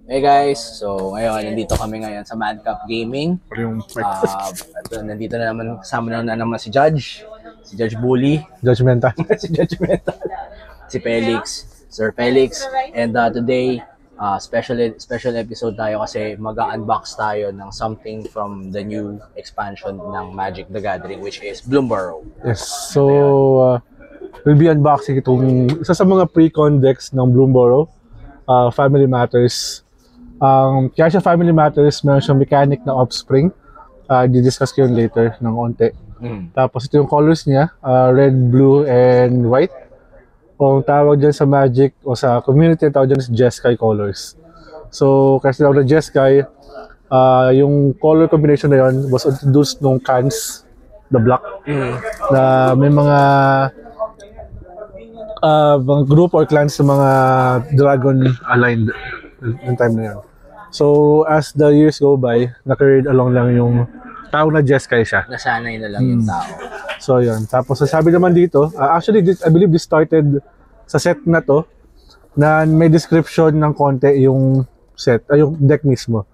Hey guys, so ngayon nandito kami ngayon sa Madcap Gaming. Nandito na naman, kasama na naman si Judge Bully, Judgmental. si Judge Metal, si Felix, Sir Felix. And today, special episode tayo kasi mag-unbox tayo ng something from the new expansion ng Magic the Gathering, which is Bloomborough. Yes, so we'll be unboxing itong isa sa mga pre-con decks ng Bloomborough, Family Matters. Kaya siya Family Matters, meron siyang mechanic na Offspring. Di-discuss ko yun later ng onte. Tapos ito yung colors niya, red, blue, and white. Kung tawag dyan sa Magic o sa community, tawag dyan sa Jeskai colors. So, kasi tawag na Jeskai, yung color combination na yun was introduced nung cans, the black, na may mga group or clans ng mga dragon aligned yung time na yun. So, as the years go by, naka-read along lang yung tao na Jeskai siya. Nasanay na lang yung tao. So, yun. Tapos, sabi naman dito, actually, I believe this started sa set na to, na may description ng konti yung set, yung deck mismo.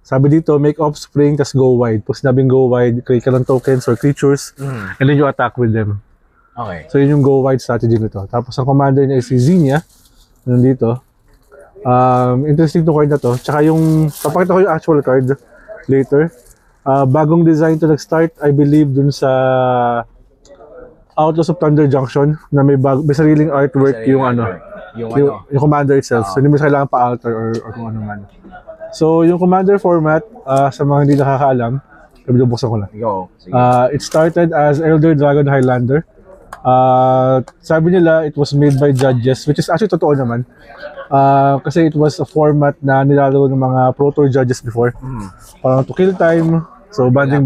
Sabi dito, make Offspring, tas go wide. Pag sinabing go wide, create ka ng tokens or creatures, and then you attack with them. Okay. So, yun yung go wide strategy nito. Tapos, ang commander niya is si Zinnia, nandito. Interesting to card na to. Tsaka yung, papakita ko yung actual card later. Bagong design to nag-start, I believe, dun sa Outlaws of Thunder Junction na may sariling artwork yung commander itself. So, hindi mo kailangan pa-alter or kung ano man. So, yung commander format, sa mga hindi nakakaalam, bubuksan ko lang. Go. It started as Elder Dragon Highlander. Sabi nila, it was made by judges, which is actually totoo naman. Kasi it was a format na nilalaro ng mga Pro Tour judges before. Parang to kill time, so banding.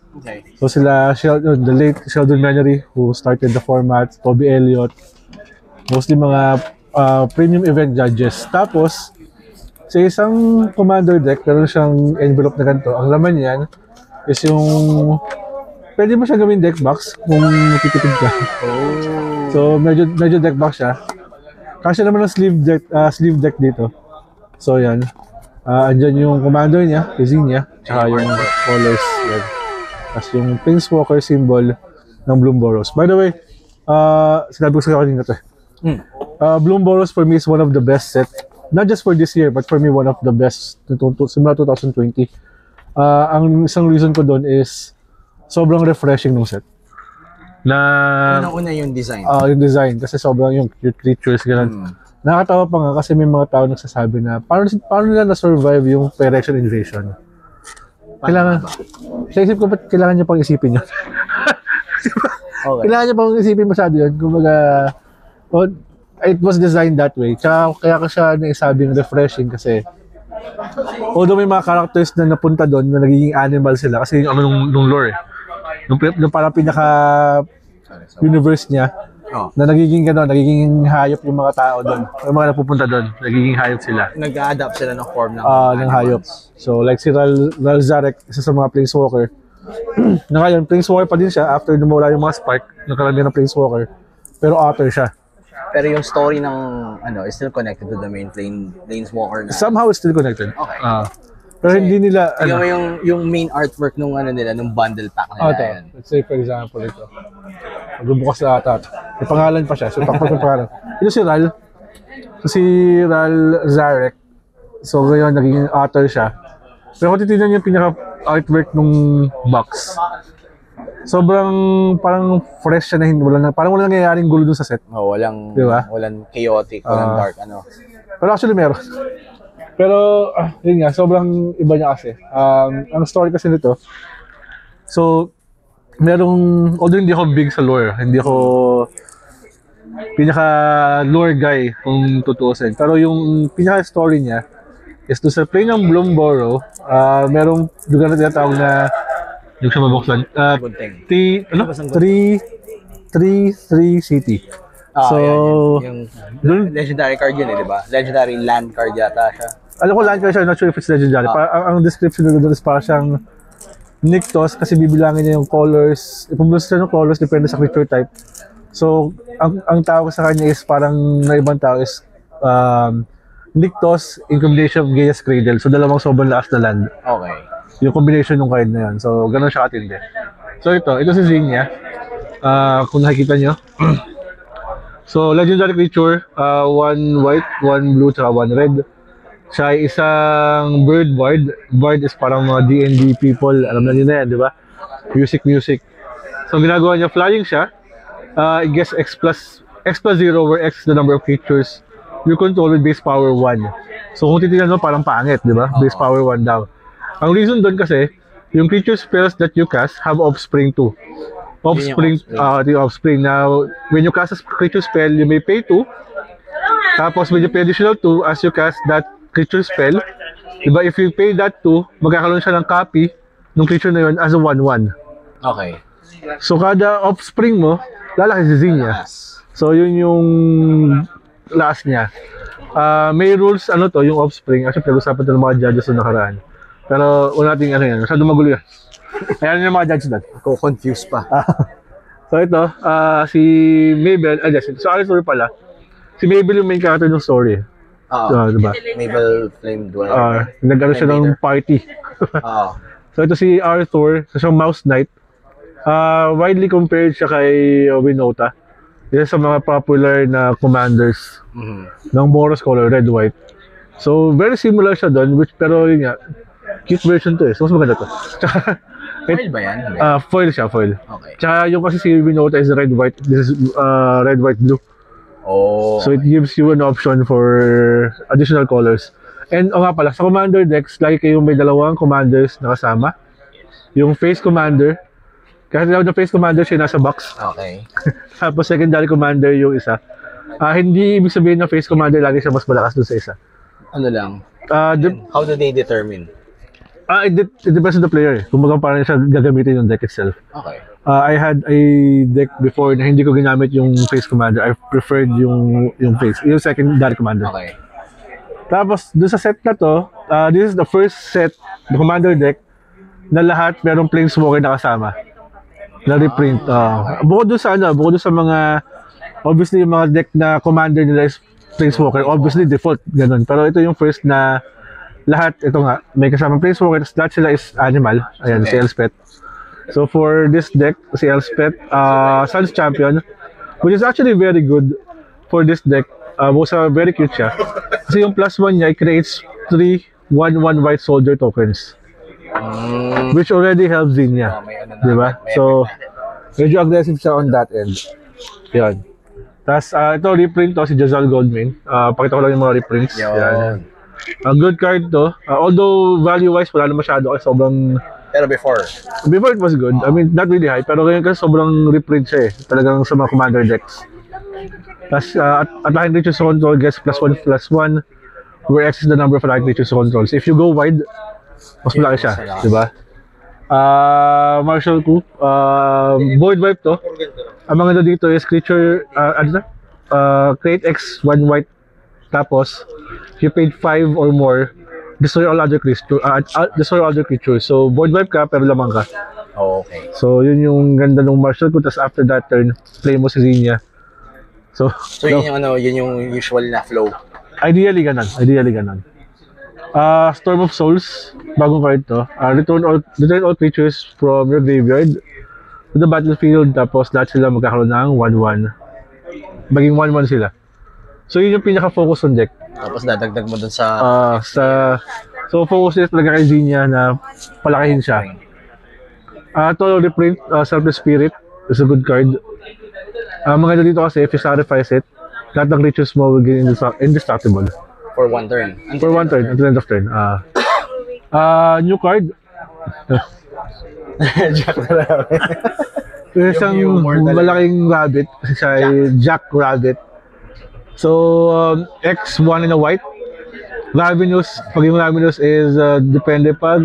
Okay. So sila, the late Sheldon Menery, who started the format, Toby Elliott, mostly mga premium event judges. Tapos, sa isang commander deck, meron siyang envelope na ganito. Ang laman niyan is yung pwede mo siya gawin deck box kung titipid ka. So medyo deck box siya. Kasi naman ng sleeve deck dito. So yan. Andyan yung commander niya, Zinnia, tsaka yung colors. Yan. Tapos yung Planeswalker symbol ng Bloomboros. By the way, sinabi ko sa kanina to. Bloomboros for me is one of the best set. Not just for this year, but for me one of the best simula 2020. Ang isang reason ko doon is sobrang refreshing ng set. Na Una yung design. Yung design kasi sobrang yung cute creatures ganun. Nakakatawa pa nga kasi may mga tao nagsasabi na paano nila na-survive yung Phyrexian invasion. Kailangan sa isip ko ba't kailangan niya pang isipin yun? Okay. Kailangan niya pang isipin masyado yun. Kumbaga, it was designed that way. Kaya ko siya naisabing refreshing kasi although may mga characters na napunta doon na nagiging animal sila kasi yung nung lore nung parang pinaka universe niya na nagiging hayop yung mga tao doon. Yung mga napupunta doon, nagiging hayop sila. Nag-a-adapt sila ng form ng hayop. So like si Ral Zarek, isa sa mga Planeswalker. Na ngayon, Planeswalker pa din siya after lumawala yung mga spark, nagkaroon ng Planeswalker. Pero otter siya. Pero yung story ng is still connected to the main Planeswalker na. Somehow it's still connected. Okay. Pero hindi nila yung main artwork nung nila nung bundle pack nila. Let's say for example ito. Magbubukas na ata. May pangalan pa siya. So takot yung pangalan. Ito si Ral. So si Ral Zarek. So ngayon naging otter siya. Pero kung titignan niyo yung pinaka artwork nung box. Sobrang parang fresh siya na parang walang nangyayaring gulo dun sa set. Walang diba? Walang chaotic, walang dark Pero actually meron. Pero yun nga, sobrang iba niya kasi. Ang story kasi nito, so although hindi ako big sa lore, hindi ako pinaka lore guy kung tutuusin. Pero yung pinaka story niya is doon sa plane ng Bloomborough, merong lugar na tinatawag na yung siya mabuksan. 3 City. So, yung legendary card yun di ba? Legendary land card yata siya. Alam ko land card siya, not sure if it's legendary. Ang description nila doon is parang siyang Nykthos kasi bibilangin niya yung colors. Ipubulas siya ng colors depende sa creature type. So, ang tawag sa kanya is parang na ibang tao is Nyctos in combination of Gaia's Cradle. So, dalawang sobrang lakas na land. Okay. Yung combination ng card na yan. So, ganun siya katindi. So, ito si Zinnia. Kung nakikita nyo. So, legendary creature. One white, one blue, tsaka one red. Siya ay isang bird bard. Bard is parang mga D&D people. Alam na nyo na yan, di ba? Music. So, ginagawa niya, flying siya. It gets X plus 0, where X is the number of creatures you control with base power 1. So, kung titignan mo, parang pangit, di ba? Base power 1 daw. Ang reason doon kasi, yung creature spells that you cast have offspring too. The offspring. Now, when you cast a creature spell, you may pay 2. Tapos, when you pay additional 2 as you cast that creature spell, diba, if you pay that 2, magkakaroon siya ng copy ng creature na yun as a 1/1. Okay. So, kada offspring mo, lalaki si Zinnia. So, yun yung last niya. May rules, yung offspring. Actually, pag-usapan ito ng mga judges na nakaraan. Pero, una natin, yan, masyado magulo yan. Ayan yung mga judges natin. Ako confused pa. So, ito, si Mabel, so, Arthur pala. Si Mabel yung main character ng story. Diba? Mabel Flame Dweller. Nag-ano siya ng party. So, ito si Arthur, siyang Mouse Knight. Widely compared siya kay Winota. Isa sa mga popular na commanders ng Boros color, red, white. So, very similar siya doon, pero yun nga, cute version to eh. So, mas maganda to. Foil ba yan? Foil siya, foil. Okay. Tsaka yung kasi si Winota is red, white. This is red, white, blue. Oh. So, it gives you an option for additional colors. And nga pala, sa commander decks, lagi kayong may dalawang commanders na kasama. Yung face commander, kasi yung face commander siya nasa box. Okay. Tapos secondary commander yung isa. Hindi ibig sabihin na face commander lagi siya mas malakas dun sa isa. Ano lang? How do they determine? It depends on the player. Kung bagang parang siya gagamitin yung deck itself. Okay. I had a deck before na hindi ko ginamit yung face commander. I preferred yung secondary commander. Okay. Tapos dun sa set na to, this is the first set, the commander deck, na lahat merong planeswalker na kasama. Na reprint. Bukod doon sa mga, obviously yung mga deck na commander nila is planeswalker, obviously default, ganun. Pero ito yung first na lahat, ito nga, may kasamang planeswalker, lahat sila is animal. Ayan, si Elspeth. So for this deck, si Elspeth, Sun's Champion, which is actually very good for this deck. Very cute siya. Kasi yung +1 niya, it creates 3 1/1 white soldier tokens. Which already helps Zinnia. Diba? So, medyo aggressive siya on that end. Yan. Tapos, ito reprint to, si Jazal Goldmane. Pakita ko lang yung mga reprints. Yan. Good card to. Although, value-wise, wala na masyado kasi sobrang... Pero before it was good. I mean, not really high. Pero ngayon kasi sobrang reprint siya eh. Talagang sa mga commander decks. Tapos, attacking creatures control gets +1/+1, where X is the number of attacking creatures control. So, if you go wide, mas malaki siya, di ba? Marshall Coup, void wipe to. Ang mga dito is creature, create X, 1 white, tapos, if you paid 5 or more, destroy all other creatures. So, void wipe ka, pero lamang ka. Oh, okay. So, yun yung ganda ng Marshall Coup, tapos after that turn, play mo si Zinnia. So yun yung usual na flow. Ideally ganun. Storm of Souls, bagong card to. Return all creatures from your graveyard to the battlefield, tapos lahat sila magkakaroon ng 1/1. Maging 1/1 sila. So yun yung pinaka-focus on deck. Tapos dadagdag mo dun sa... So focus nila talaga kay Zinnia na palakihin siya. Ito reprint, Selfless Spirit is a good card. Maganda dito kasi if you sacrifice it, lahat ng creatures mo will get indestructible. For one turn. Until end of turn. New card. Jack na rabbit. Isang malaking rabbit. Siya ay Jack Rabbit. So, X, 1 in a white. Ravenous. Pag yung Ravenous is, depende pag...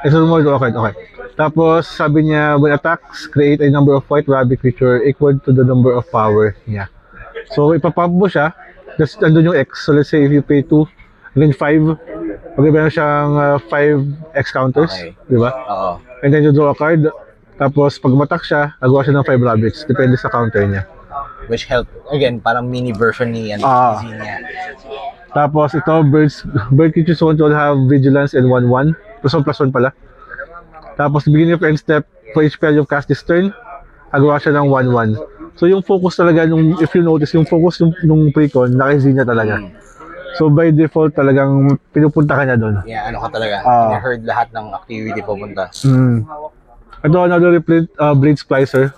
Okay. Tapos, sabi niya, when attacks, create a number of white rabbit creature equal to the number of power niya. So, ipapump mo siya. Tapos, andun yung X. So, let's say if you pay 2, then 5. Pag-ibig siyang 5 X counters. Okay. Di ba? Oo. And then you draw a card. Tapos, pag matak siya, agawa siya ng 5 rabbits. Depende sa counter niya. which help, again, parang mini version ni Zinnia. Tapos ito, bird creatures control have vigilance and 1/1. +1/+1 pala. Tapos beginning of end step, for each spell you cast this turn, agawa siya ng 1/1. So yung focus talaga, if you notice, yung focus nung precon, naka Zinnia talaga. So by default talagang pinupunta ka niya doon. Yeah, ano ka talaga. I-heard lahat ng activity pupunta. Ito, another reprint, Blade Splicer.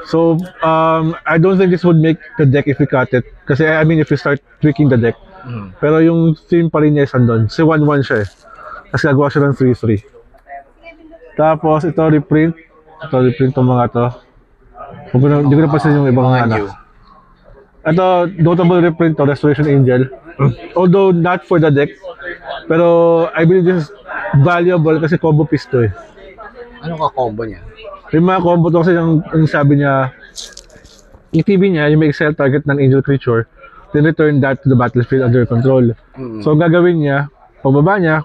So, I don't think this would make the deck if we cut it. Kasi, I mean, if you start tweaking the deck. Pero yung theme pa rin niya is andun. Kasi 1/1 siya eh. Tapos gagawa siya ng 3/3. Tapos, ito reprint. Ito reprint itong mga to. Hindi ko napansin yung ibang ano. Ito, notable reprint to, Restoration Angel. Although not for the deck. Pero, I believe this is valuable kasi combo piece to eh. Ano ka combo niya? Yung mga combo to kasi yung sabi niya, yung TV niya, yung may excel target ng angel creature, then return that to the battlefield under control. So ang gagawin niya, pagbaba niya,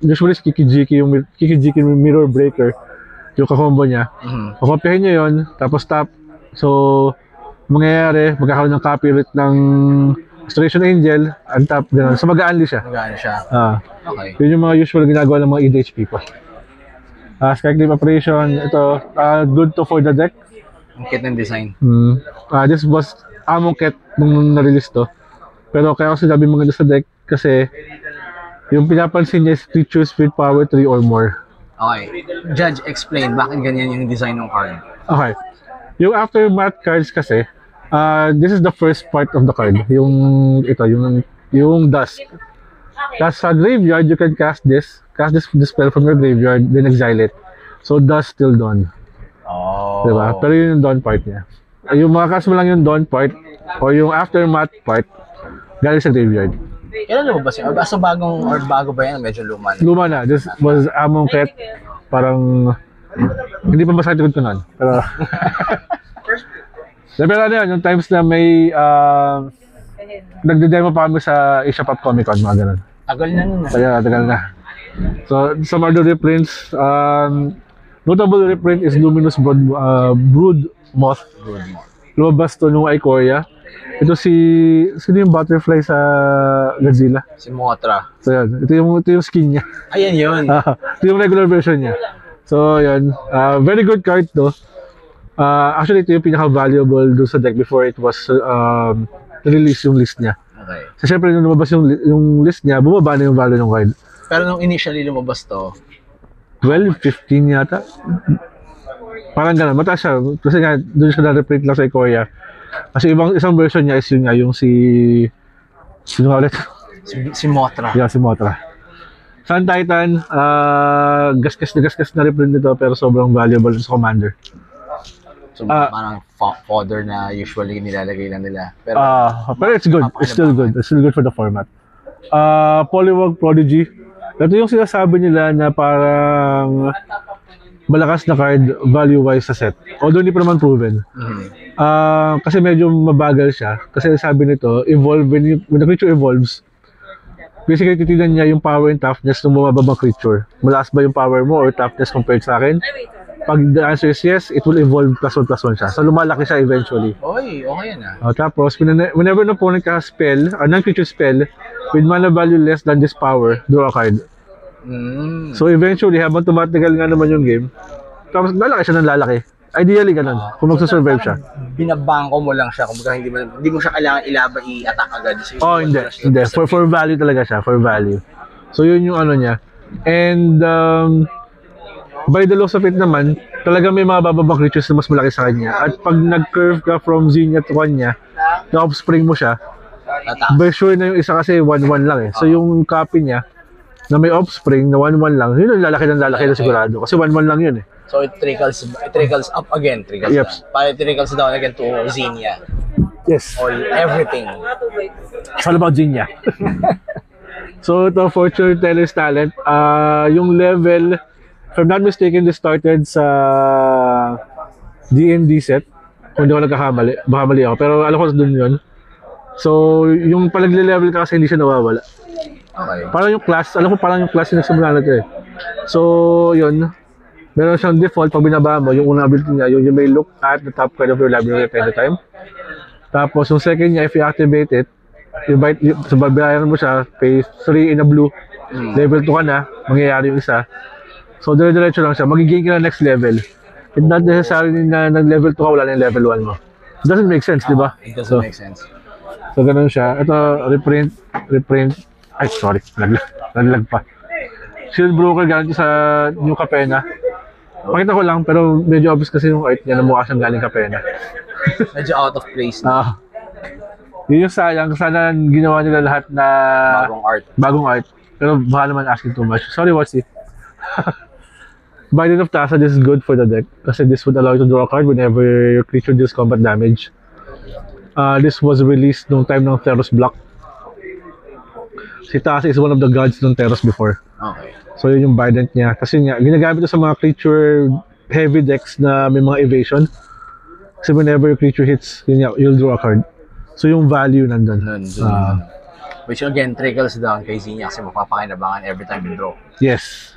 usually Kiki-Jiki yung Mirror Breaker, yung kakombo niya. Pakopyahin niya yun, tapos tap. So, mangyayari, magkakaroon ng copy rate ng Restoration Angel, untap, gano'n. So mag-a-unleash siya. Mag-a-unleash siya. Okay. Yun yung mga usual ginagawa ng mga EDH people. Skyclip Operation, ito, good to for the deck. Ang kit ng design. This was among kit nung na-release to. Pero kaya ako sinabi maganda sa deck kasi yung pinapansin niya is creatures with power 3 or more. Okay. Judge, explain bakit ganyan yung design ng card. Okay. Yung aftermath cards kasi, this is the first part of the card. Yung dust. Tapos sa graveyard, you can cast this spell from your graveyard, then exile it. So, dust still dawn. Oh. Diba? Pero yun yung dawn part niya. Yung mga cast mo lang yung dawn part, or yung aftermath part, galing sa graveyard. Kailan lumabas yun? So, bago ba yan? Medyo luma na. Luma na. This was Amon Ket. Parang, hindi pa masakit ko nun. Pero, pero ano yun, yung times na may, nagde-demo pa kami sa Asia Pop Comic Con, mga ganun. Tagal na nun. Kaya, tagal na. So, some other reprints, notable reprint is Luminous Brood Moth. Lumabas to nung Ikoria. Ito sino yung butterfly sa Godzilla? Si Mothra. So, yan. Ito yung skin niya. Ayan yun. Ito yung regular version niya. So, yan. Very good card to. Actually, ito yung pinaka-valuable doon sa deck before it was release yung list niya. Okay. So, syempre, nung lumabas yung list niya, bumaba na yung value ng card. Pero nung initially lumabas to, 12, 15 yata. Parang gano'n. Mataas siya. Kasi nga, doon siya na-reprint lang sa Ikoria. Kasi isang version niya is yun nga, yung sino nga ulit? Si Mothra. Yeah, si Mothra. Sun Titan, gasgas na reprint nito pero sobrang valuable sa Commander. So, parang fodder na usually nilalagay lang nila. Pero it's good. It's still good. It's still good for the format. Polywog Prodigy. Ito yung sinasabi nila na parang malakas na card value-wise sa set. Although hindi pa naman proven. Kasi medyo mabagal siya. Kasi sabi nito, when the creature evolves, basically titignan niya yung power and toughness ng bumababang creature. Malakas ba yung power mo or toughness compared sa akin? Pag the answer is yes, it will evolve +1/+1 siya. So lumalaki siya eventually. Oy, okay na. Tapos, whenever an opponent has spell, a non-creature spell, with mana value less than this power, draw a card. So eventually, habang tumatagal nga naman yung game, tapos lalaki siya ng lalaki. Ideally ganun, kung magsasurvive siya. Binabangko mo lang siya, kumbaga hindi mo siya kailangan i-attack agad. Hindi. For value talaga siya, for value. So yun yung ano niya. And by the laws of it naman, talaga may mga bababang creatures na mas malaki sa kanya. At pag nag-curve ka from Zinnia to kanya, na-offspring mo siya, by sure na yung isa kasi 1/1 lang eh. So yung copy niya, na may offspring na 1/1 lang, yun ang lalaki na sigurado. Kasi 1/1 lang yun eh. So it trickles up again, Yep. It trickles down again to Zinnia. Yes. Everything. It's all about Zinnia. So ito, Fortune Teller's Talent. Yung level, if I'm not mistaken, this started sa D&D set. Kung hindi ako nagkakamali, baka mali ako. Pero alam ko doon yun. So, yung palagle-level ka kasi hindi siya nawawala. Okay. Parang yung class, alam ko parang yung class yung nagsimula na ito eh. So, yun. Meron siyang default, pag binaba mo, yung unang ability niya, yung you may look at the top card of your library at any time. Tapos yung second niya, if you activate it, so babayaran mo siya, pay 3 in a blue, level 2 ka na, mangyayari yung isa. So dire-diretso lang siya, magigain ka na next level. It's not necessarily na nag-level 2 ka, wala na yung level 1 mo. It doesn't make sense, di ba? It doesn't make sense. So ganun siya. Ito, reprint. Ay, sorry, naglag pa. Shield Broker galing sa New Capena. Pakita ko lang, pero medyo obvious kasi yung art niya na mukha siyang galing Capena. Medyo out of place na. Yun yung sayang. Sana ginawa nila lahat na bagong art. Pero baka naman asking too much. Sorry, Watsi. Binding of Tasa, this is good for the deck. Kasi this would allow you to draw a card whenever your creature deals combat damage. This was released nung time ng Theros block. Si Tasa is one of the gods ng Theros before. Okay. So yun yung binding niya. Kasi nga, ginagamit ito sa mga creature heavy decks na may mga evasion. Kasi whenever your creature hits, you'll draw a card. So yung value nandun. Which again, trickles down kay Zinya kasi mapapakinabangan every time you draw. Yes.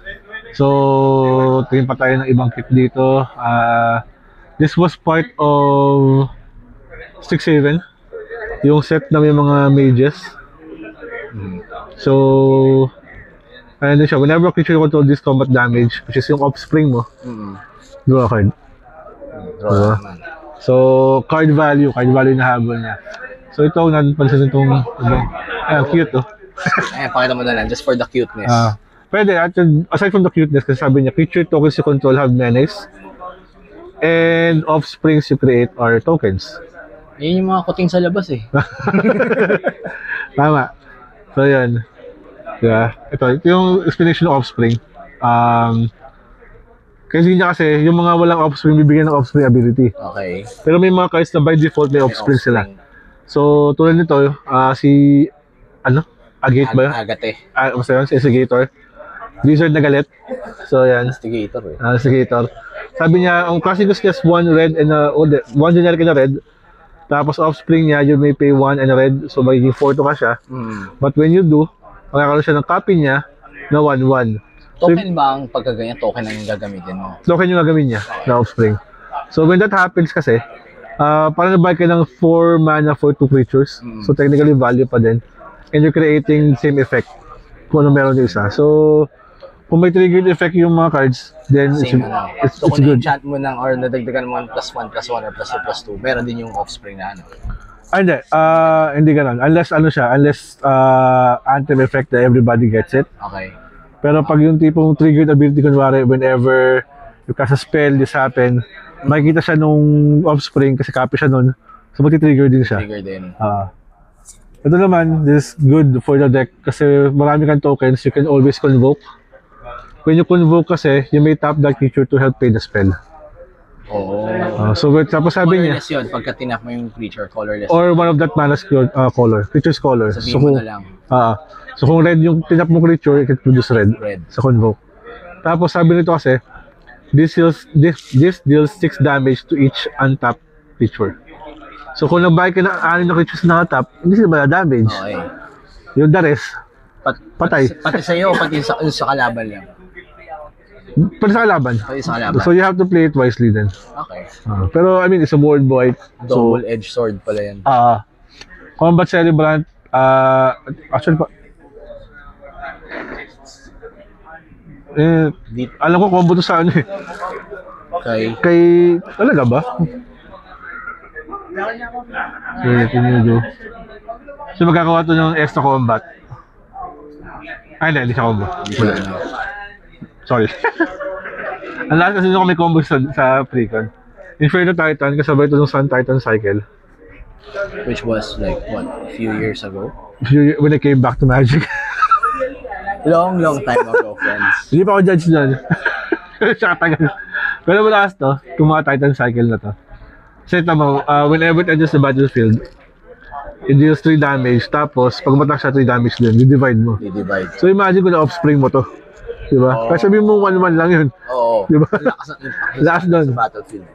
So, tingin pa tayo ng ibang kit dito. This was part of Strixhaven. Yung set na may mga mages. So, ano siya, whenever a creature control this combat damage, which is yung offspring mo, draw a card. Draw naman. So, card value na habol niya. So, ito, napansin itong, cute to. Pakita mo na lang, just for the cuteness. Pwede, aside from the cuteness, kasi sabi niya, creature tokens you control have menace, and offsprings you create are tokens. Yun yung mga kuting sa labas eh. Tama. So, yan. Yeah. Ito yung explanation ng offspring. Kasi yung mga walang offspring, bibigyan ng offspring ability. Okay. Pero may mga cards na by default may offspring sila. So, tulad nito, Agate ba yun? Agate. Basta yun, si Instigator. Wizard na galit. So, yan. Instigator eh. Instigator. Sabi niya, ang classic is just one red and one generic and a red. Tapos offspring niya, you may pay 1 and a red. So, magiging 4 to ka siya. But when you do, magkakaroon siya ng copy niya na 1-1. Token ba ang pagkaganyan? Token ang gagamitin mo? Token yung gagawin niya na offspring. So, when that happens kasi, parang nabay ka ng 4 mana for 2 creatures. So, technically value pa din. And you're creating same effect kung ano meron yung isa. So, kung may triggered effect yung mga cards, then it's so, kung good. i-chat mo ng or nadagdagan mo ng +1, +1 or +2, meron din yung offspring na ano. Hindi ganun. Unless anthem effect na everybody gets it. Okay. Pero pag yung tipong triggered ability, kunwari, whenever you cast a spell, this happen, makikita siya nung offspring kasi copy siya nun. So, magti-trigger din siya. Trigger din. Ito naman, this is good for the deck kasi marami kang tokens, you can always convoke. When you convoke kasi, you may tap that creature to help pay the spell. So, tapos sabi niya, colorless yun, pagka tinap mo yung creature, colorless. or one of that mana's color, creature's color. Sabihin mo na lang. So, kung red yung tinap mo creature, it can produce red sa convoke. Tapos sabi nito kasi, this deals 6 damage to each untapped creature. So, kung nag-buy ka ng 6 na creatures na tap, hindi sila damage. Okay. Yung the rest, patay. Pati sa'yo, pati sa kalaban lang. Pati sa kalaban. Pati sa kalaban. So, you have to play it wisely then. Okay. Pero, I mean, it's a board boy. Double-edged sword pala yan. Combat Celebrant, actually, alam ko combo to sa ano eh. Kay, talaga ba? So, magkakawa to ng extra combat. Hindi siya combo. Sorry. Ang lahat kasi nung may combo sa Precon. Inferno Titan, kasabay ito ng Sun Titan cycle. Which was like, what, a few years ago? When I came back to Magic. Long time ago, friends. Hindi pa ako judge nun. Pero malakas to, itong mga Titan cycle na to. Kasi tama, whenever it enters the battlefield, it deals 3 damage, tapos pag matak siya 3 damage din, di-divide mo. Di-divide. So imagine ko na offspring mo to. Diba? Kasi sabihin mo 1-1 lang yun. Oo. Diba? Lakas ng impact Lakas doon. sa battlefield.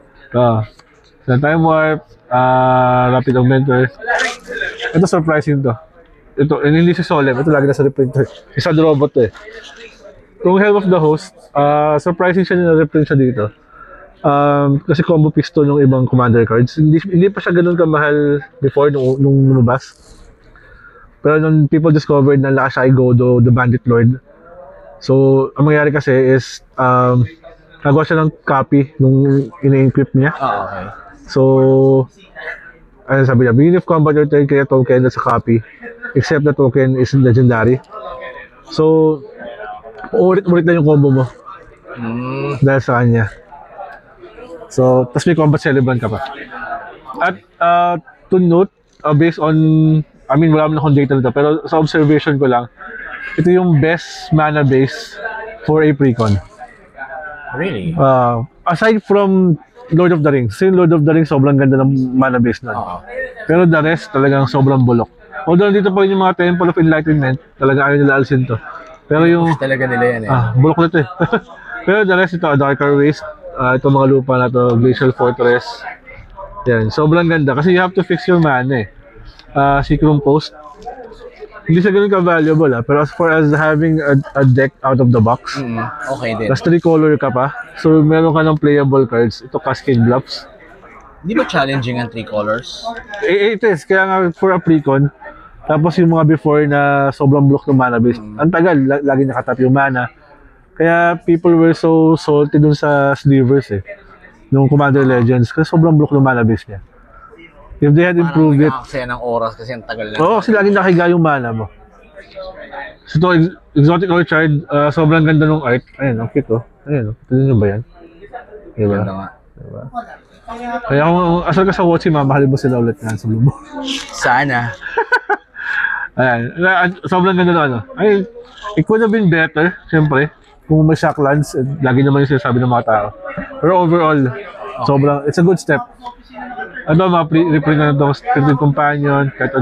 So time warp, rapid augmenter. Ito surprising to. Ito, hindi si Solem, ito lagi na sa reprinter. Isa robot to eh. Kung Helm of the Host, surprising siya na reprint siya dito. Kasi combo pistol ng ibang commander cards. Hindi pa siya ganun kamahal before nung lumabas. Pero nung people discovered na Lashai Godo, the Bandit Lord. So, ang mangyari kasi is, nagawa siya ng copy nung ina-encrypt niya. Okay. So, ano sabi niya, beginning of combat your turn, create a token that's a copy. Except the token is legendary. So, ulit na yung combo mo. Dahil sa kanya. So, tas may combat celebrant ka pa. At to note, based on, I mean, wala naman akong data nito, pero sa observation ko lang, ito yung best mana base for a precon. Really? Aside from Lord of the Rings. Kasi Lord of the Rings, sobrang ganda ng mana base nun. Pero the rest, talagang sobrang bulok. Although dito pa rin yung mga Temple of Enlightenment, talaga ayaw nila alisin to. Pero yung... Talaga nila yan eh. Bulok na ito eh. Pero the rest ito, Darker Waste, ito mga lupa na to, Glacial Fortress. Yan, sobrang ganda. Kasi you have to fix your mana eh. Seacrum Post. Hindi siya ganun ka-valuable pero as far as having a deck out of the box, okay din. tas 3-color ka pa, so meron ka ng playable cards. Ito, Cascade Bluffs. Di ba challenging ang 3 colors? It is, kaya nga for a precon, tapos yung mga before na sobrang block ng mana base, ang tagal, lagi nakatap yung mana. Kaya people were so salty dun sa Slivers nung Commander Legends, kasi sobrang block ng mana base niya. If they had improved it. Parang ng oras kasi ang tagal lang. Oo, kasi laging nakahiga yung mana mo. So ito, Exotic Orchard, sobrang ganda ng art. Ayun, ang cute Ayun, ito nyo ba yan? Diba? Ganda nga. Diba? Kaya kung asal ka sa Watsi, mamahalin mo sila ulit na sa Blue Ball. Sana. Ayan, sobrang ganda na Ay, it could have been better, siyempre. Kung may Shocklands, lagi naman yung sinasabi ng mga tao. Pero overall, sobrang, it's a good step. Ano, mga reprint na ito, Spirited Companion, kahit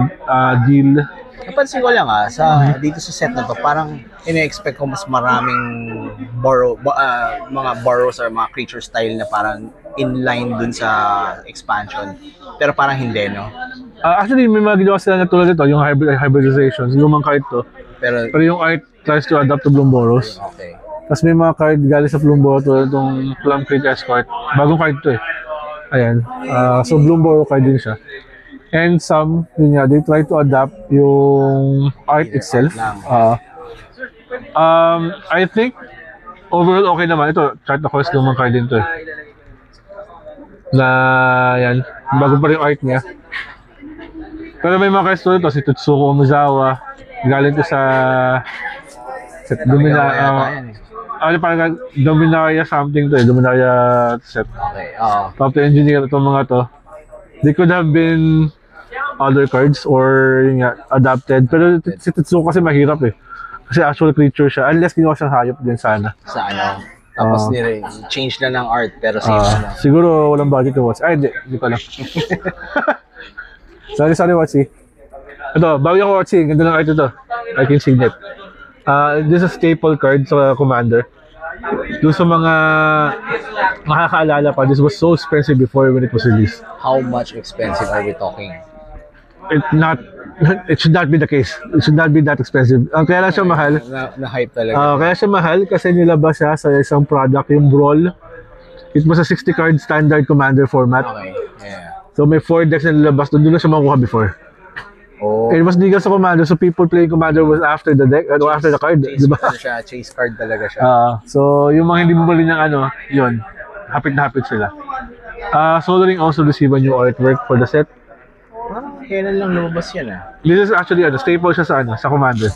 deal. Napansin ko lang dito sa set na to, parang ina-expect ko mas maraming mga borrows or mga creature style na parang inline dun sa expansion. Pero parang hindi, no? Actually, may mga ginawa sila na tulad ito, yung hybridizations, yung mga card to. Pero yung art tries to adapt to Bloomboros. Okay. Tapos may mga card galing sa Bloomboros tulad itong Plum Creek Escort. Bagong card to Ayan. So Bloomboro card din siya. And some, yun nga, they try to adapt yung art itself. I think, overall okay naman. Ito, chart of course, lumang card din to Na, yan, bago pa rin yung art niya. Pero may mga cards to si Tutsuko Mizawa. Galing to sa parang Dominaria something to Dominaria set. Okay, Top to engineer itong mga to. They could have been other cards or adapted. Pero si Tetsuo kasi mahirap Kasi actual creature siya. Unless ginawa siyang hayop din sana. Sa Tapos change na ng art pero same na. Siguro walang budget to watch. Ay, hindi ko lang. Sorry, Watsi. Ito, bago yung Watsi. Ganda ng art ito. I can signet. This is a staple card sa Commander. Doon sa mga makakaalala pa, this was so expensive before when it was released. How much expensive are we talking? It should not be the case. It should not be that expensive. Kaya lang siya mahal. Na-hype talaga. Kaya siya mahal kasi nilabas siya sa isang product, yung Brawl. It was a 60 card standard Commander format. Okay, yeah. So may 4 decks na nilabas. Doon na siya makuha before. It was legal sa Commander, so people playing Commander was after the deck, after the card, Chase diba? Chase card talaga siya. So yung mga hindi bumili ng yun, hapit na hapit sila. Soldering also receive a new artwork for the set. Kailan lang lumabas yan This is actually staple siya sa Commander.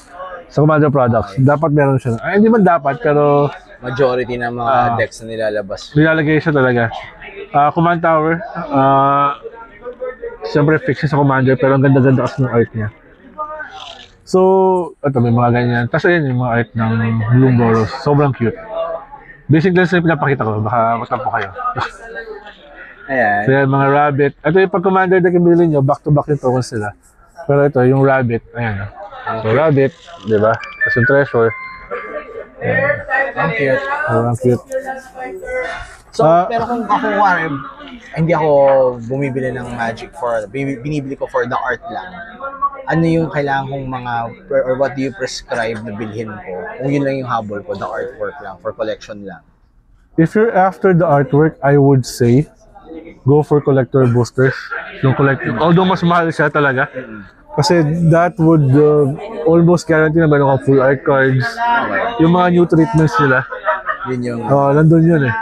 Sa Commander products. Dapat meron siya. Ay, hindi man dapat, pero majority ng mga decks na nilalabas. Nilalagay siya talaga. Command Tower, siyempre fix sa Commander, pero ang ganda-ganda kasi ng art niya. So, ito may mga ganyan. Tapos ayan yung mga art ng Bloomboros. Sobrang cute. Basic lang sa pinapakita ko, baka matampo kayo. Ayan. So yan, mga rabbit. Ito yung pag-Commander deck yung bilhin nyo, back-to-back yung tokens sila. Pero ito, yung rabbit, ayan. So rabbit, di ba? Tapos yung treasure. Ang cute. Sobrang cute. So, pero kung ako, hindi ako bumibili ng Magic binibili ko for the art lang. ano yung kailangan kong mga, or what do you prescribe na bilhin ko? Kung yun lang yung habol ko, the artwork lang, for collection lang. If you're after the artwork, I would say, go for collector boosters. Yung collector, although mas mahal siya talaga. Kasi that would almost guarantee na meron kang full art cards. Yung mga new treatments nila. Yun yung, Nandun yun eh.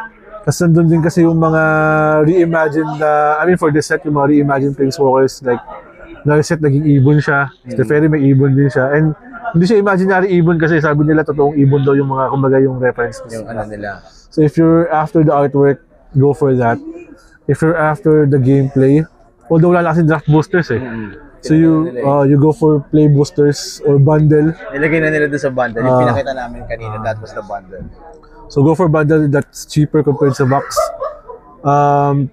Kasi nandun din kasi yung mga reimagined na, I mean for this set, yung mga reimagined Planeswalkers, like, na set naging ibon siya. Teferi may ibon din siya. And hindi siya imaginary ibon kasi sabi nila totoong ibon daw yung mga, kumbaga yung reference. yung ano nila. So if you're after the artwork, go for that. If you're after the gameplay, although wala na kasi draft boosters eh. So you go for play boosters or bundle. Nilagay na nila doon sa bundle. Yung pinakita namin kanina, that was the bundle. So go for bundle that's cheaper compared sa box.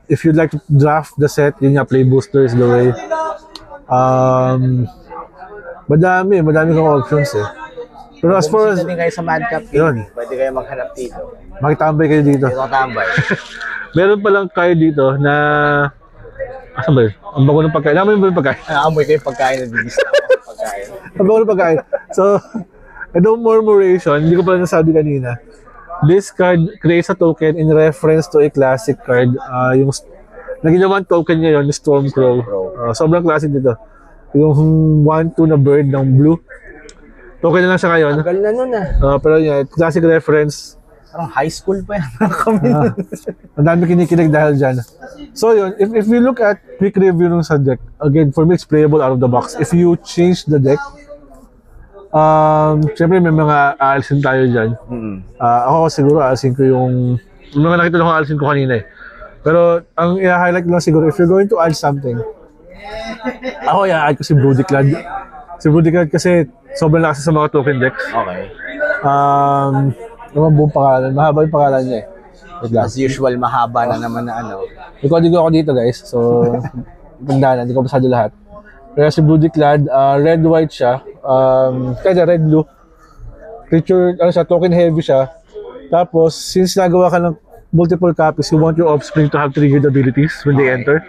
If you'd like to draft the set, yun nga, play boosters the way. Madami kang options eh. Pero as far as, Pwede kayo sa Madcap Yun. TV, pwede kayo maghanap dito. makitambay kayo dito. Dito tambay. Meron palang card dito na, asan ba yun? Ang bago ng pagkain. Naman ba yung pagkain? Naamoy ko yung pagkain na bibista ko sa pagkain. Ang bago ng pagkain. So, itong murmuration, hindi ko pala nasabi kanina. This card creates a token in reference to a classic card. Yung naginawan token niya yun, Stormcrow. Sobrang classic dito. Yung 1-2 na bird ng blue. Token na lang siya ngayon. Tagal na nun ah. Pero yun, classic reference. Parang high school pa yan kami nun. Ang dami kinikilig dahil dyan. So yun, if you look at quick review ng sa deck, again, for me, it's playable out of the box. If you change the deck, syempre may mga aalisin tayo dyan. Ako siguro aalisin ko yung mga nakita lang ko aalisin ko kanina eh. Pero ang i-highlight lang siguro, if you're going to add something, ako i-add ko si Broodiclad. Si Broodiclad kasi sobrang lakas sa mga token decks. Okay. Naman buong pangalan, mahaba yung pangalan niya eh. Wait lang. As usual, mahaba na naman na ano. Recording ako dito guys, so tanda na, hindi ko pasado lahat. Kaya si Broodiclad, red-white siya, kaya red-blue. Creature, ano siya, token heavy siya. Tapos, since nagawa ka ng multiple copies, you want your offspring to have triggered abilities when they enter.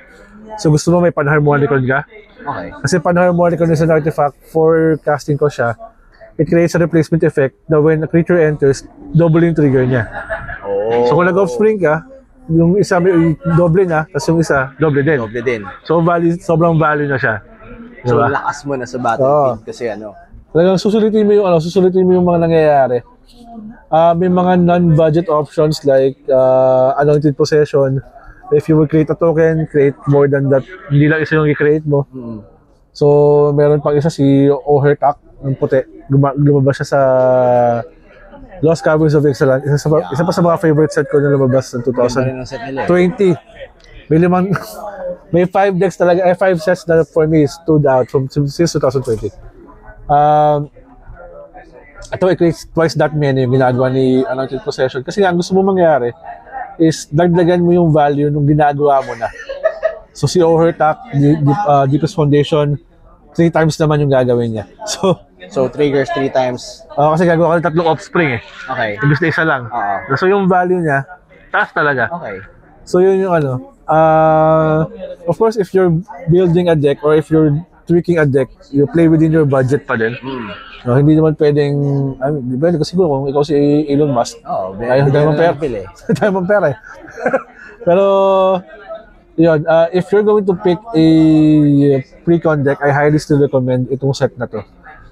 So gusto mo may Panharmonicon ka. Okay. Kasi Panharmonicon is an artifact for casting ko siya. It creates a replacement effect that when a creature enters, double yung trigger niya. Oh. So kung nag-offspring ka, yung isa may doble na, tapos yung isa, doble din. Doble din. So value, sobrang value na siya. So Diba? lakas mo na sa battlefield kasi ano. Talagang susulitin mo yung mga nangyayari. May mga non-budget options like Anointed Possession. If you will create a token, create more than that. Hindi lang isa yung i-create mo. So, meron pang isa si Ohertak, ng puti. Lumabas siya sa Lost Caverns of Ixalan. Isa pa sa mga favorite set ko na lumabas ng Ganda rin ang set nila 2020. eh. May 5 decks talaga, 5 sets na for me stood out since 2020. Ito, it creates twice that many yung ginagawa ni Anointed Possession. Kasi nga, ang gusto mo mangyari is dagdagan mo yung value nung ginagawa mo na. So, si Ohertak, Deepest Foundation, 3 times naman yung gagawin niya. So triggers 3 times. Kasi gagawa ka ng 3 offspring eh. Okay. Imbis na isa lang. Oo. So, yung value niya, taas talaga. Okay. So, yun yung ano. Of course, if you're building a deck or if you're tweaking a deck, you play within your budget pa din. No, hindi naman pwedeng, depende kasi kung ikaw si Elon Musk, Oo. ayaw tayo mong pera. Tayo mong pera eh. Pero, yun, if you're going to pick a pre-con deck, I highly still recommend itong set na to.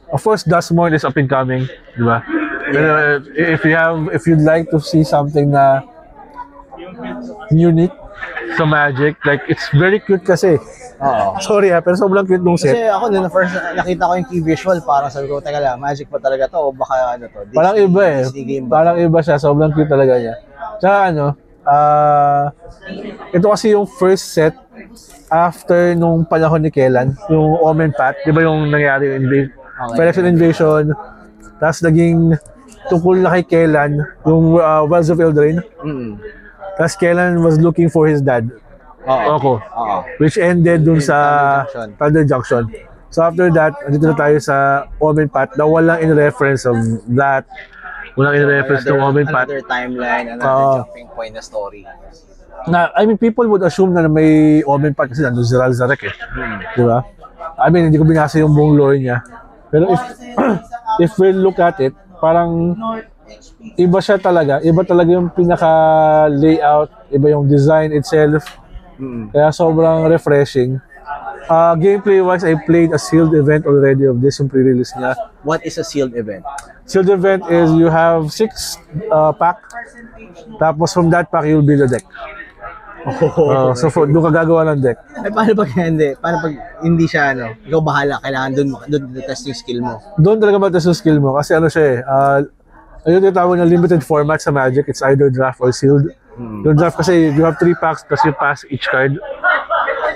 Of course, Duskmourn is up and coming, di ba? Pero if you'd like to see something na unique sa Magic, like it's very cute kasi. Oo. Sorry pero sobrang cute nung set. Kasi ako nung first nakita ko yung key visual, parang sabi ko, teka lang, Magic pa talaga to o baka ano to? Parang iba eh. Disney game ba? Parang iba siya, sobrang cute talaga niya. Tsaka ano, ito kasi yung first set after nung panahon ni Kellan, yung Omen Path, di ba yung nangyari yung Phyrexian Invasion, tapos naging tungkol na kay Kellan, yung Wells of Eldraine. Tapos Kellan was looking for his dad, Oko, which ended dun sa Thunder Junction. So after that, andito na tayo sa Omen Path na walang in-reference of that. Walang in-reference ng Omen Path. Another timeline, another jumping point na story. Na, I mean, people would assume na may Omen Path kasi nandun si Ralzarek eh. Di ba? I mean, hindi ko binasa yung buong lore niya. Pero if we look at it, parang iba siya talaga. Iba talaga yung pinaka-layout, iba yung design itself. Kaya sobrang refreshing. Gameplay-wise, I played a sealed event already of this, yung pre-release niya. What is a sealed event? Sealed event is you have 6 pack. Tapos from that pack, you'll build a deck. So doon ka gagawa ng deck. Ay, paano pag hindi? Paano pag hindi siya, ikaw bahala, kailangan doon test yung skill mo. Doon talaga matest yung skill mo kasi ano siya eh, ayun yung tawag na limited format sa Magic. It's either draft or sealed. Yung draft kasi you have 3 packs plus you pass each card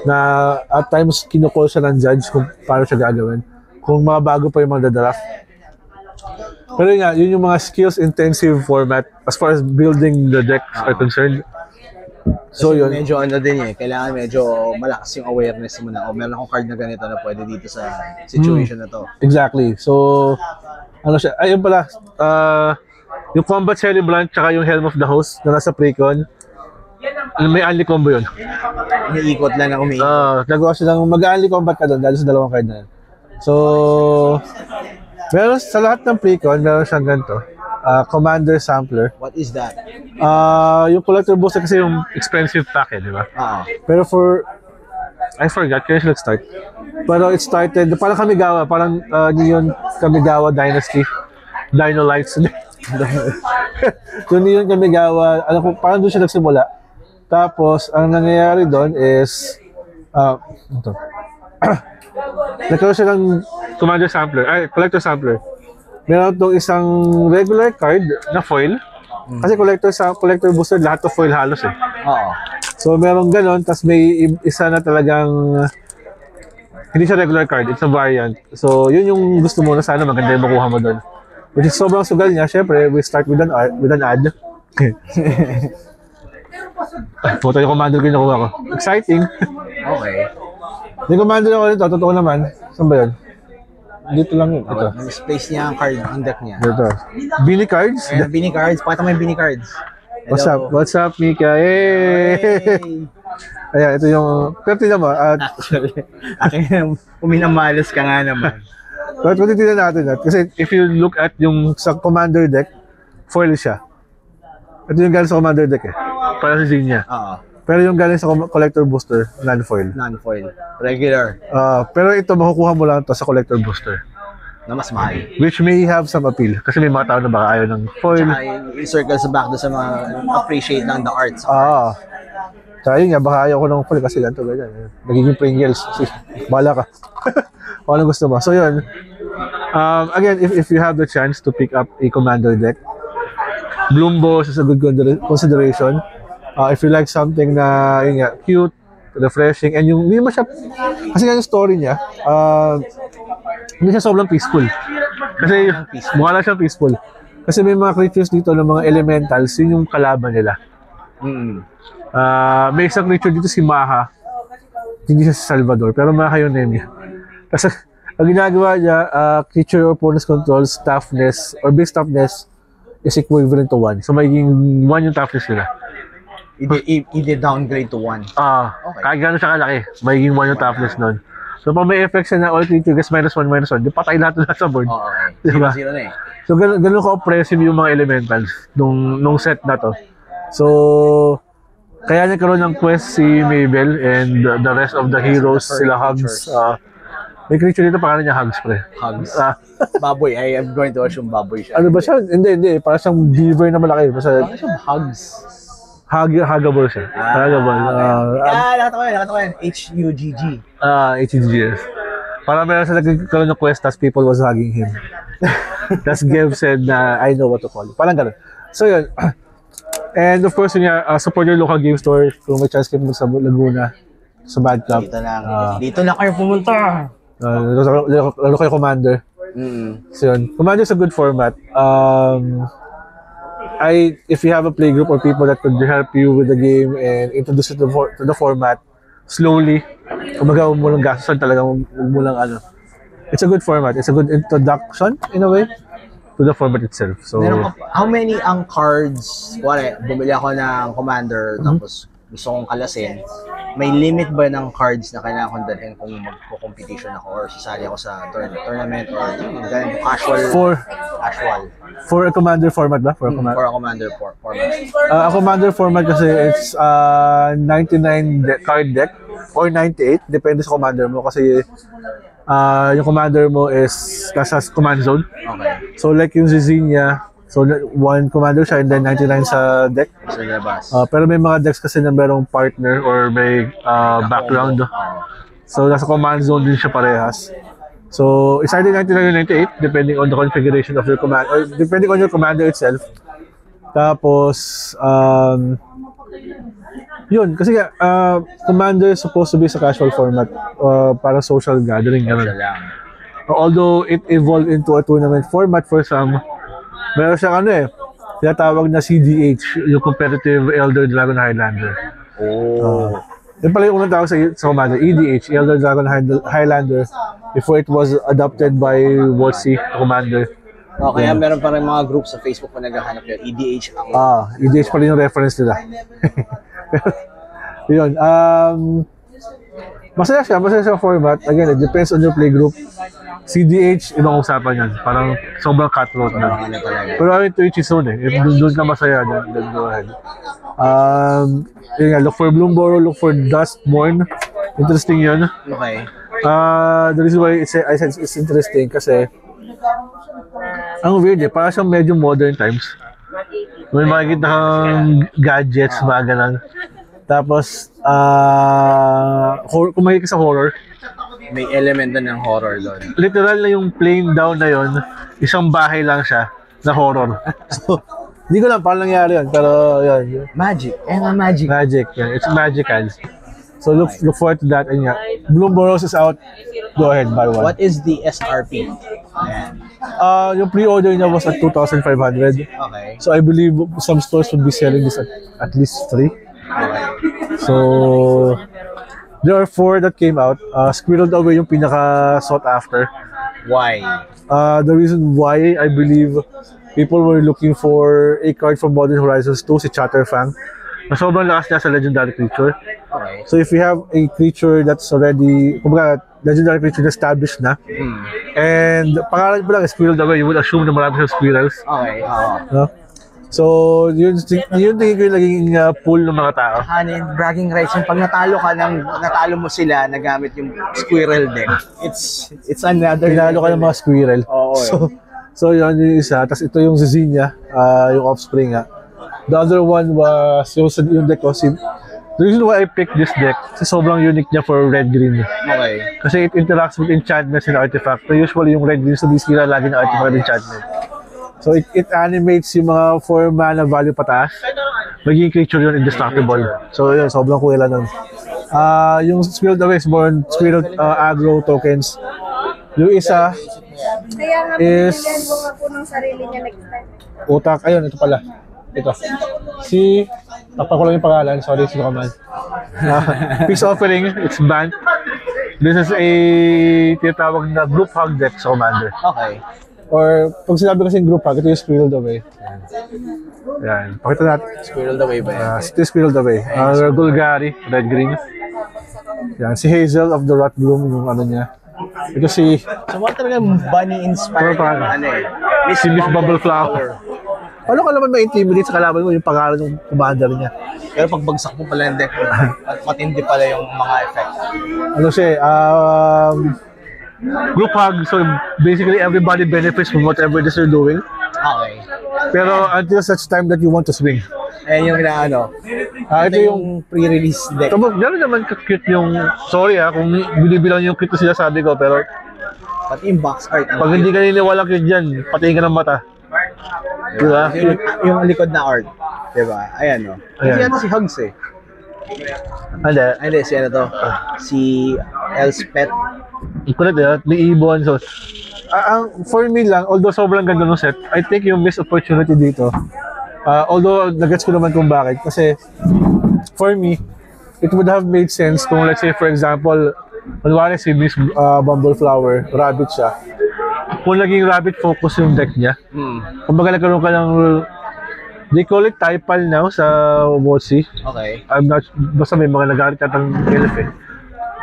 na at times kinukol siya ng judge kung paano siya gagawin. Kung mga bago pa yung mga draft. Pero yun yung mga skills-intensive format as far as building the decks are concerned. So Kasi yun. medyo din kailangan medyo malakas yung awareness mo na, meron akong card na ganito na pwede dito sa situation na to. Exactly. So, ano siya, ayun pala, yung Combat Celebrant tsaka yung Helm of the Host na nasa Precon, may only combo yun. Umiikot lang na umiikot. Nagawa siya ng mag-only combat ka doon dahil sa dalawang card na yun. So, meron sa lahat ng Precon, meron siyang ganito. Commander Sampler. What is that? Yung Collector Booster kasi yung expensive pack di ba? Pero I forgot, kaya siya nag-start. Pero it started, parang Kamigawa, parang Neon Kamigawa Dynasty. Dino Lights. Yung Neon Kamigawa, alam ko, parang doon siya nagsimula. Tapos, ang nangyayari doon is, nagkaroon siya ng Commander Sampler, Collector Sampler. Meron itong isang regular card na foil. Kasi collector booster, lahat to foil halos eh. So meron ganon, tapos may isa na talagang hindi siya regular card, it's a variant. So yun yung gusto mo na sana maganda yung makuha mo doon. Which is sobrang sugal niya, syempre we start with an ad. Puto yung commander ko yung nakuha ko. Exciting. Okay. Yung commander ako nito, totoo naman. Saan ba yun? Dito lang yun. Ito. Misplace niya ang card, ang deck niya. Dito. Bini cards? Ayan, Bini cards. Pakita mo yung Bini cards. Hello. What's up, Mika? Hey! Ayan, ito yung... Pero tignan mo. Actually, akin uminamalas ka nga naman. But kung titignan natin kasi if you look at yung sa commander deck, foil siya. Ito yung galing sa commander deck eh. Para sa Xenia. Pero yung galing sa collector booster, non-foil. Non-foil. Regular. Pero ito, makukuha mo lang ito sa collector booster. Na mas mahal. Which may have some appeal. Kasi may mga tao na baka ayaw ng foil. Tsaka i-circle sa back doon sa mga appreciate ng the arts. Tsaka yun nga, baka ayaw ko ng foil kasi ganito, ganyan. Nagiging Pringles. Bala ka. Kung anong gusto mo. So yun. Again, if you have the chance to pick up a commander deck, Bloombo is a good consideration. If you like something na yun nga, cute, refreshing, and yung hindi mo siya, kasi nga yung story niya, hindi siya sobrang peaceful. Kasi mukha lang siyang peaceful. Kasi may mga creatures dito ng mga elementals, yun yung kalaban nila. May isang creature dito si Maha, hindi siya si Salvador, pero Maha yung name niya. Kasi ang ginagawa niya, creature opponent's controls, toughness, or base toughness is equivalent to 1. So magiging 1 yung toughness nila. I-downgrade to 1. Kahit gano'n siya kalaki, magiging 1 yung toughness nun. So pag may effects na all creature gets -1, di patay lahat na sa board. Diba? Zero na eh. So ganun ka-oppressive yung mga elementals nung set na to. So kaya nagkaroon ng quest si Mabel and the rest of the heroes, sila Hugs. May creature dito, pangalan niya Hugs, pre. Hugs. Baboy. I am going to assume baboy siya. Ano ba siya? Hindi. Parang siyang beaver na malaki. Basta Hugs. Huggable siya. Huggable. Nakata ko yan. H-U-G-G. HGGS. Parang meron sa nagkaroon ng quest, tas people was hugging him. Tas Gev said na, I know what to call it. Parang gano'n. So yun. And of course, support your local game store. Kung may chance kayo sa Laguna, sa Bad Club. Dito na kayo pumunta. Lalo kayo Commander. So yun. Commander is a good format. If you have a playgroup or people that could help you with the game and introduce it to the format slowly, kumbaga mo lang gastusan talaga, mo lang it's a good format. It's a good introduction in a way to the format itself. So how many ang cards? Bumili ako ng Commander tapos gusto kong kalasin, may limit ba ng cards na kailangan kong dalhin kung magko-competition ako or sasali ako sa tournament or ganun, casual For a commander format ba? For a for a commander format. A commander format kasi it's 99 card deck or 98, depende sa commander mo kasi yung commander mo is nasa command zone. Okay. So like yung Zizania, so one commander siya and then 99 sa deck. So labas. Pero may mga decks kasi na merong partner or may background. So nasa command zone din siya parehas. So it's either 99 or 98 depending on the configuration of your command or depending on your commander itself. Tapos yun kasi commander is supposed to be sa casual format para social gathering ganun. Although it evolved into a tournament format for some, meron siyang tinatawag na CDH, yung Competitive Elder Dragon Highlander. Yun pala yung unang tawag sa commander, EDH, Elder Dragon Highlander, before it was adopted by WotC Commander. Kaya meron pa rin mga group sa Facebook na naghahanap yun, EDH ang... EDH pala yung reference nila. Yun, masaya siya format. Again, it depends on your playgroup. CDH, ibang usapan yan. Parang sobrang cutthroat na. Pero to each his own eh. If doon ka masaya, then go ahead. Yun nga, look for Bloomboro, look for Dustborn. Interesting yun. Okay. The reason why I said it's interesting kasi ang weird parang siyang medyo modern times. May makikita kang gadgets, mga ganun. Tapos, kung makikita sa horror, may element na ng horror doon. Literal na yung plane down na yon, isang bahay lang siya na horror. So, hindi ko lang paano nangyari yun, pero yun. Magic. Magic. Magic, yeah. It's magical. So look forward to that. And yeah, Bloomboros is out. Go ahead, buy one. What is the SRP? Yung pre-order niya was at 2,500. Okay. So I believe some stores would be selling this at least 3. Okay. So there are 4 that came out. Squirreled Away yung pinaka sought after. Why? The reason why I believe people were looking for a card from Modern Horizons 2, si Chatterfang. Na sobrang lakas niya sa legendary creature. Okay. So if you have a creature that's already, kumbaga, legendary creature na established na, and pangalan mo lang, Squirreled Away, you would assume na marami siyang squirrels. Okay. No? So, yun tingin ko yung naging pool ng mga tao. Bragging rights, yung pag natalo mo sila, nagamit yung squirrel deck. It's another... Pinalo ka ng mga squirrel. Oo. So yun yung isa. Tapos ito yung Zizania, yung offspring nga. The other one was yung deck ko. The reason why I picked this deck, kasi sobrang unique niya for red-green. Okay. Kasi it interacts with enchantments and artifacts. So usually yung red-green sa Disney lagi na artifact and enchantment. So it animates yung mga 4 mana value pataas. Magiging creature yun indestructible. So yun, sobrang kuwela nun. Yung Squirreled Away is born, Squirreled aggro tokens. Yung isa is po ng sarili niya next time. utak. Ayun, ito pala. Ito. Si, takpan ko lang yung pangalan. Sorry, si Roman. Peace Offering, it's banned. This is a tinatawag na group hug deck sa Commander. Okay. Or, pag sinabi kasi group hug, ito yung Squirreled Away. Yan. Pakita natin. Squirreled Away ba yan? Ito yung Squirreled Away. Golgari, red-green. Yan. Si Hazel of the Rot Bloom, yung ano niya. Ito si... So, what talaga bunny-inspired? Si Miss Bubble Flower. Paano ka naman ma-intimidate sa kalaban mo yung pangalan ng commander niya? Pero pagbagsak mo pala ng deck, at matindi pala yung mga effect. Ano siya group hug, so basically everybody benefits from whatever it is you're doing. Okay. Pero until such time that you want to swing. Ayan yung inaano. Ito yung pre-release deck. gano'n naman cute yung, sorry kung binibilang yung cute na sinasabi ko, pero Pati yung box art. pag hindi ka niniwala cute dyan, patayin ka ng mata. Diba? Yung likod na art. Diba? Ayan o. Kasi yan si Hugs eh. Hindi, si ano to? Si Elspeth. Correct may ibon. So, for me lang, although sobrang ganda ng set, I think yung missed opportunity dito. Although, nagets ko naman kung bakit. Kasi, for me, it would have made sense kung let's say, for example, kunwari si Miss Bumbleflower, rabbit siya. Kung naging rabbit focus yung deck niya, kumbaga nagkaroon ka ng They call it Taipal now sa WotC. Okay. I'm not, basta may mga nagalit atang elf eh.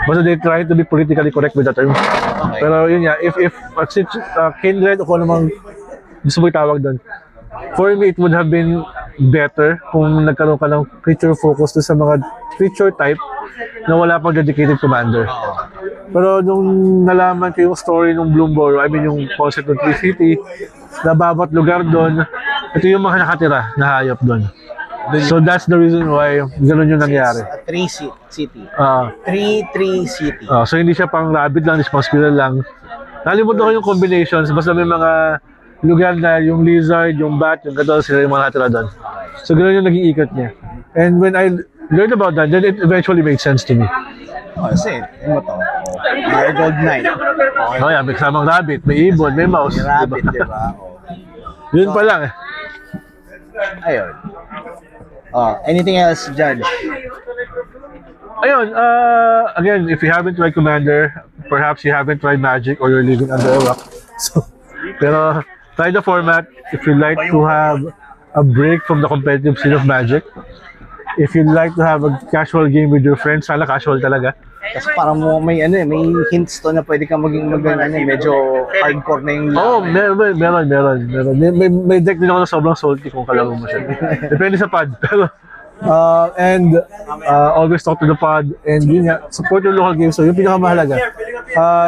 Basta they try to be politically correct with the term. Okay. Pero yun nga, if kindred o kung namang gusto mo itawag doon, for me, it would have been better kung nagkaroon ka ng creature focus doon sa mga creature type na wala pang dedicated commander. Pero nung nalaman ko yung story ng Bloomborough, I mean yung concept ng Tree City, na bawat lugar doon, ito yung mga nakatira na hayop doon. So that's the reason why gano'n yung nangyari. City. Ah. 3 City. So hindi siya pang rabbit lang, hindi siya pang squirrel lang. Nalimutan ko yung combinations, basta may mga lugar na yung lizard, yung bat, yung katol, sila yung mga nakatira doon. So gano'n yung naging ikot niya. And when I learned about that, then it eventually made sense to me. Kasi, ano to? Your Gold Knight. Okay. Oh yeah, may kasamang rabbit, may ibon, may mouse. May rabbit, diba? diba? Yun pa lang eh. Ayun. Anything else, Judge? Ayun, again, if you haven't tried Commander, perhaps you haven't tried Magic or you're living under a rock. So, pero try the format if you like to have a break from the competitive scene of Magic. If you'd like to have a casual game with your friends, sana casual talaga. Kasi parang may hints to na pwede kang maging medyo hardcore na yung Meron. May deck din ako na sobrang salty kung kalaro mo siya. Depende sa pad. Pero, always talk to the pod. And yun nga, support your local games. So yung pinakamahalaga,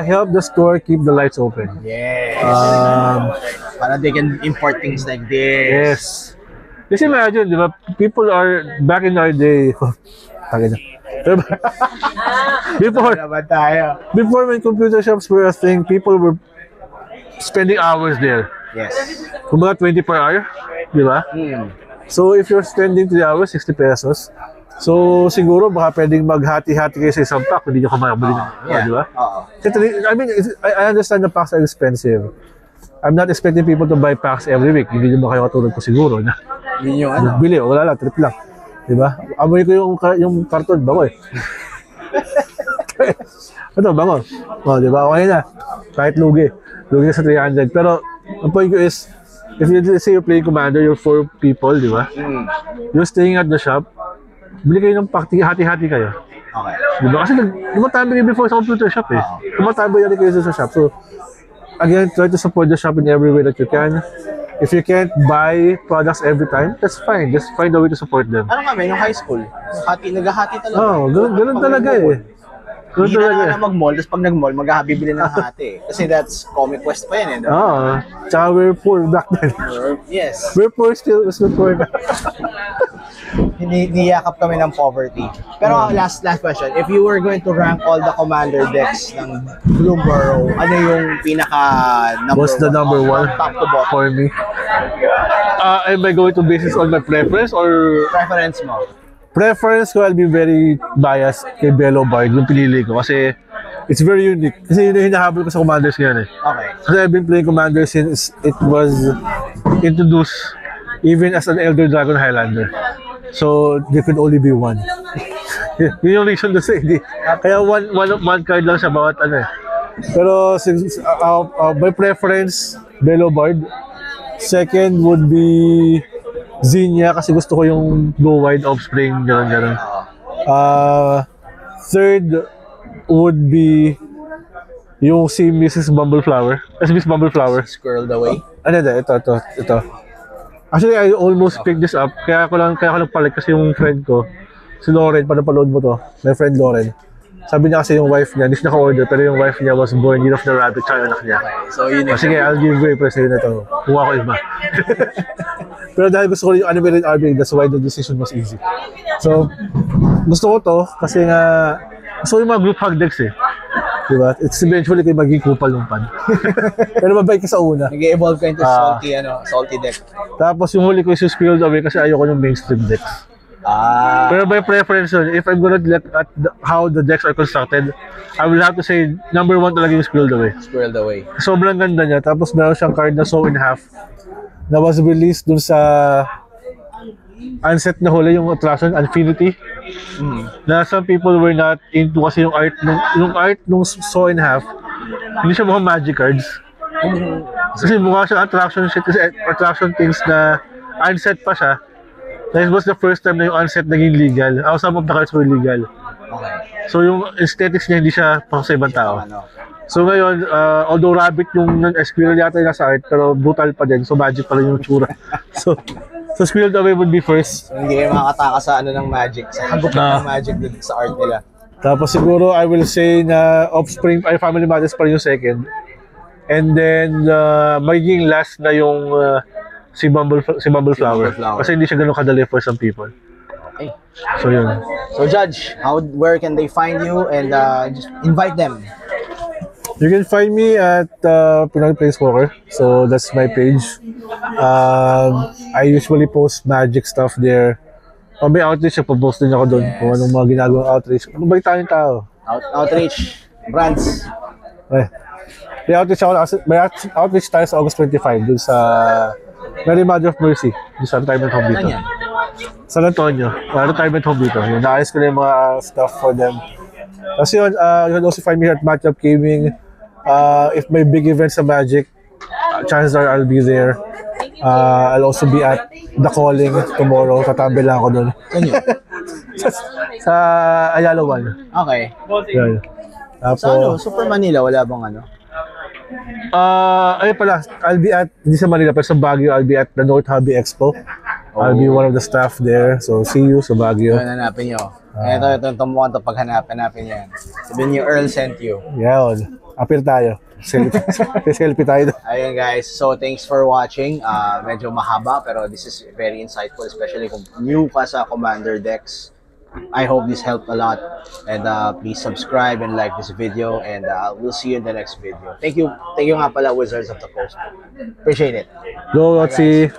help the store keep the lights open. Yes. Para they can import things like this. Yes. Kasi imagine, di ba, people are, back in our day, before when computer shops were a thing, people were spending hours there. Yes. Kumbaga 20 per hour, di ba? So if you're spending 3 hours, 60 pesos, so siguro baka pwedeng maghati-hati kayo sa isang pack, hindi nyo kumakabili na. Yeah. Di ba? Oo. I mean, I understand the packs are expensive. I'm not expecting people to buy packs every week. Hindi naman kayo katulad ko siguro na Yun yung ano. bili, wala lang, trip lang. Diba? Amoy ko yung karton, bango eh. Ito, bango. Diba? Okay na. Kahit lugi. Lugi na sa 300. Pero, ang point ko is, if you say you're playing Commander, you're 4 people, diba? You're staying at the shop, bili kayo ng pack, hati-hati kayo. Okay. Diba? Kasi tumatambay kayo before sa computer shop eh. Tumatambay kayo sa shop. So, again, try to support the shop in every way that you can. If you can't buy products every time, that's fine. Just find a way to support them. Ano kami, nung high school, naghahati talaga. Ganun talaga eh. Ganun Hindi talaga. na mag-mall, tapos pag nag-mall, magbibili ng hati. Kasi that's Comic Quest pa yan eh. No? Tsaka we're poor back then. Yes. We're poor still, we're poor now. Niyakap kami ng poverty. Pero last question, if you were going to rank all the commander decks ng Bloomborough, ano yung pinaka number What's the number one top to bottom? for me? Am I going to basis on my preference or Preference mo? preference ko? I'll be very biased kay Bello Bard, yung pinili ko kasi it's very unique. Kasi yun yung hinahabol ko sa Commanders ngayon eh. Okay. Kasi I've been playing Commander since it was introduced even as an Elder Dragon Highlander. So, there could only be one. Yun yung reason to say. Kaya one card lang sa bawat ano eh. Pero since, by preference, Bello Bard. Second would be Zinnia kasi gusto ko yung Go Wide Offspring, gano'n. Third would be yung si Mrs. Bumbleflower. Miss Bumbleflower. Squirreled away. Ito. Actually, I almost picked this up. Kaya ko lang palit kasi yung friend ko, si Lauren, napanood mo to, my friend Lauren. Sabi niya kasi yung wife niya, hindi siya naka-order, pero yung wife niya was born Year of the Rabbit, tsaka yung anak niya. So, yun Sige, I'll give way for sa'yo na to. Kuha ko iba. Pero dahil gusto ko yung animated RBA, that's why the decision was easy. So, gusto ko to kasi nga, gusto ko yung mga group hug decks eh. Diba? It's eventually kayo magiging kupal ng pan. Pero mabait ka sa una. Nag-evolve ka into salty deck. Tapos yung huli ko is yung Squirreled Away kasi ayoko yung mainstream decks. Pero by preference, if I'm gonna look at how the decks are constructed, I will have to say number 1 talaga yung Squirreled Away. Squirreled away. Sobrang ganda niya. Tapos meron siyang card na Saw in Half na was released dun sa unset na huli, yung attraction, Infinity. Na some people were not into kasi yung art nung Saw in Half, hindi siya mga magic cards. Kasi mukha siya attraction shit kasi attraction things na unset pa siya. That was the first time na yung unset naging legal. Some of the cards were legal. Okay. So yung aesthetics niya hindi siya pang sa ibang tao. Ano? So ngayon, although rabbit yung squirrel yata yung nasa art, pero brutal pa din. So magic pa lang yung tsura. so Squirrel Away would be first. So, hindi kayo makakataka sa ano ng magic. Sa hagupit ng magic dun sa art nila. Tapos siguro I will say na Offspring ay Family Matters pa rin yung second. And then magiging last na yung si Bumble Flower. Flower. Kasi hindi siya ganun kadali for some people. Okay. So yun. So Judge, where can they find you and just invite them? You can find me at Pinoy Plays Poker. So that's my page. I usually post magic stuff there. Pag may outreach, post din ako doon kung anong mga ginagawang outreach. Mabait tayong tao. Outreach, brands. May outreach tayo sa August 25 dun sa Mary Mother of Mercy, dun sa retirement home dito. Ano yan? San Antonio, retirement home dito. Yun, naayos ko na yung mga stuff for them. Kasi yun, you can also find me here at Matchup Gaming. If may big events sa Magic, chances are I'll be there. I'll also be at The Calling tomorrow. Tatambil lang ako dun. Ano yun? sa Ayala 1. Okay. Yun. Tapos, Sa ano? Super Manila, wala bang ano? ayun pala, I'll be at, hindi sa Manila, pero sa Baguio, I'll be at the North Hobby Expo. I'll be one of the staff there. So, see you sa Baguio. Ano hanapin nyo? Ito mukhang ito pag hanapin nyo yan. Sabihin nyo, Earl sent you. Yan. Appear tayo. Selfie tayo. Ayun guys, so thanks for watching. Medyo mahaba pero this is very insightful, especially kung new ka sa Commander decks. I hope this helped a lot. And please subscribe and like this video and we'll see you in the next video. Thank you nga pala Wizards of the Coast. Appreciate it. Go, Otzi.